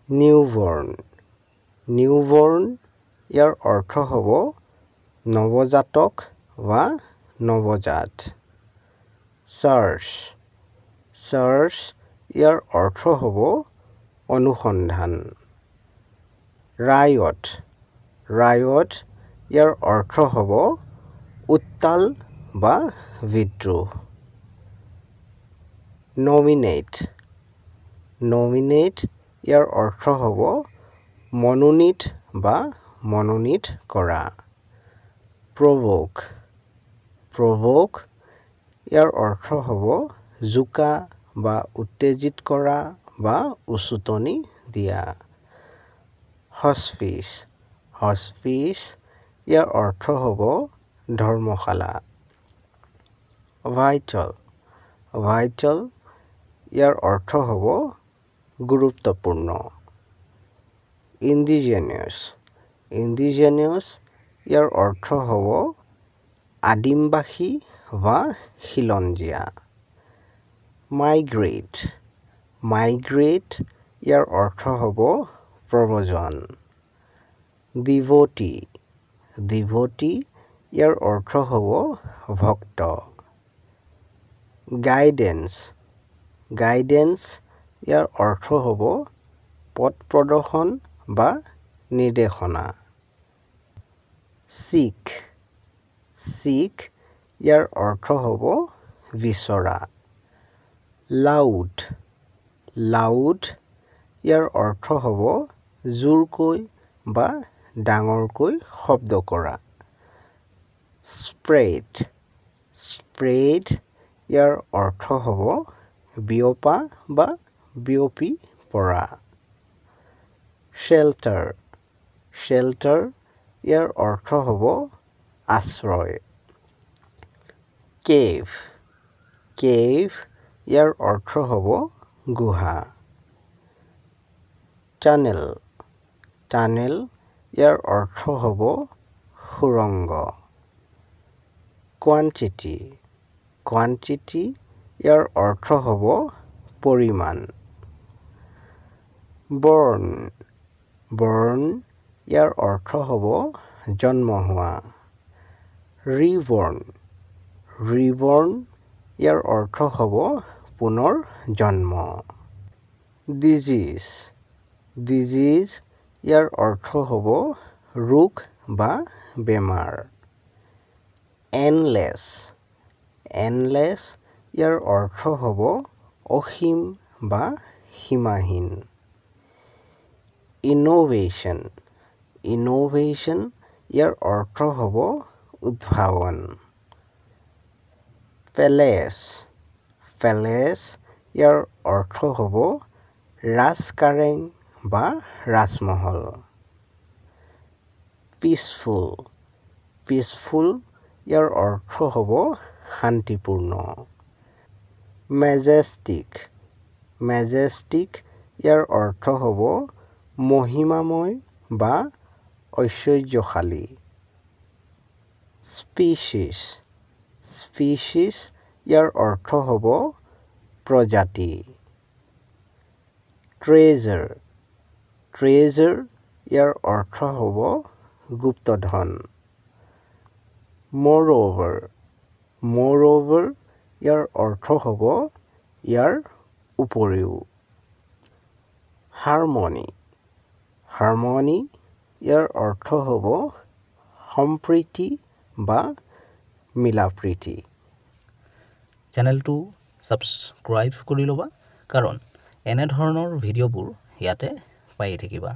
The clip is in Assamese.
নিউবৰ্ণ নিউবৰ্ণ ইয়াৰ অৰ্থ হ'ব নৱজাতক বা নৱজাত চাৰ্চ চাৰ্চ ইয়াৰ অৰ্থ হ'ব অনুসন্ধান ৰায়ট ৰায়ট ইয়াৰ অৰ্থ হ'ব উত্তাল বা বিদ্ৰোহ নমিনেট নমিনেট ইয়াৰ অৰ্থ হ'ব মনোনীত বা মনোনীত কৰা প্ৰভোক প্ৰভোক ইয়াৰ অৰ্থ হ'ব জোকা বা উত্তেজিত কৰা বা উচুতনি দিয়া হস্পিচ হস্পিচ ইয়াৰ অৰ্থ হ'ব ধৰ্মশালা ভাইটেল ভাইটেল ইয়াৰ অৰ্থ হ'ব গুৰুত্বপূৰ্ণ ইণ্ডিজেনিয়াছ ইণ্ডিজেনিয়াছ ইয়াৰ অৰ্থ হ'ব আদিমবাসী বা খিলঞ্জীয়া মাইগ্ৰেট মাইগ্ৰেট ইয়াৰ অৰ্থ হ'ব প্ৰব্ৰজন ডিভটি ডিভটি ইয়াৰ অৰ্থ হ'ব ভক্ত গাইডেন্স গাইডেন্স ইয়াৰ অৰ্থ হ'ব পথ প্ৰদৰ্শন বা নিৰ্দেশনা শিখ শিখ ইয়াৰ অৰ্থ হ'ব বিচৰা লাউড লাউড ইয়াৰ অৰ্থ হ'ব জোৰকৈ বা ডাঙৰকৈ শব্দ কৰা স্প্ৰেড স্প্ৰেড ইয়াৰ অৰ্থ হ'ব বিয়পা বা বিয়পি পৰা শেল্টাৰ শেল্টাৰ ইয়াৰ অৰ্থ হ'ব আশ্ৰয় কেভ কেভ ইয়াৰ অৰ্থ হ'ব গুহা টানেল টানেল ইয়াৰ অৰ্থ হ'ব সুৰংগ কোৱান্টিটি কোৱান্টিটি ইয়াৰ অৰ্থ হ'ব পৰিমাণ বৰ্ণ বৰ্ণ ইয়াৰ অৰ্থ হ'ব জন্ম হোৱা ৰিবৰ্ণ ৰিবৰ্ণ ইয়াৰ অৰ্থ হ'ব পুনৰ জন্ম ডিজিজ ডিজিজ ইয়াৰ অৰ্থ হ'ব ৰোগ বা বেমাৰ এণ্ডলেছ এণ্ডলেছ ইয়াৰ অৰ্থ হ'ব অসীম বা সীমাহীন ইনোভেশ্যন ইনোভেশ্যন ইয়াৰ অৰ্থ হ'ব উদ্ভাৱন পেলেচ পেলেচ ইয়াৰ অৰ্থ হ'ব ৰাজকাৰেং বা ৰাজমহল পিচফুল পিচফুল ইয়াৰ অৰ্থ হ'ব শান্তিপূৰ্ণ মেজেষ্টিক মেজেষ্টিক ইয়াৰ অৰ্থ হ'ব মহিমাময় বা ঐশ্বৰ্যশালী স্পিচিছ স্পিচিছ ইয়াৰ অৰ্থ হ'ব প্ৰজাতি ট্ৰেজাৰ ট্ৰেজাৰ ইয়াৰ অৰ্থ হ'ব গুপ্তধন ম'ৰঅভাৰ ম'ৰঅভাৰ ইয়াৰ অৰ্থ হ'ব ইয়াৰ উপৰিও হাৰমনি হাৰমনি ইয়াৰ অৰ্থ হ'ব সম্প্ৰীতি বা মিলাপ্ৰীতি চেনেলটো ছাবস্ক্ৰাইব কৰি ল'বা কাৰণ এনেধৰণৰ ভিডিঅ'বোৰ ইয়াতে পাই থাকিবা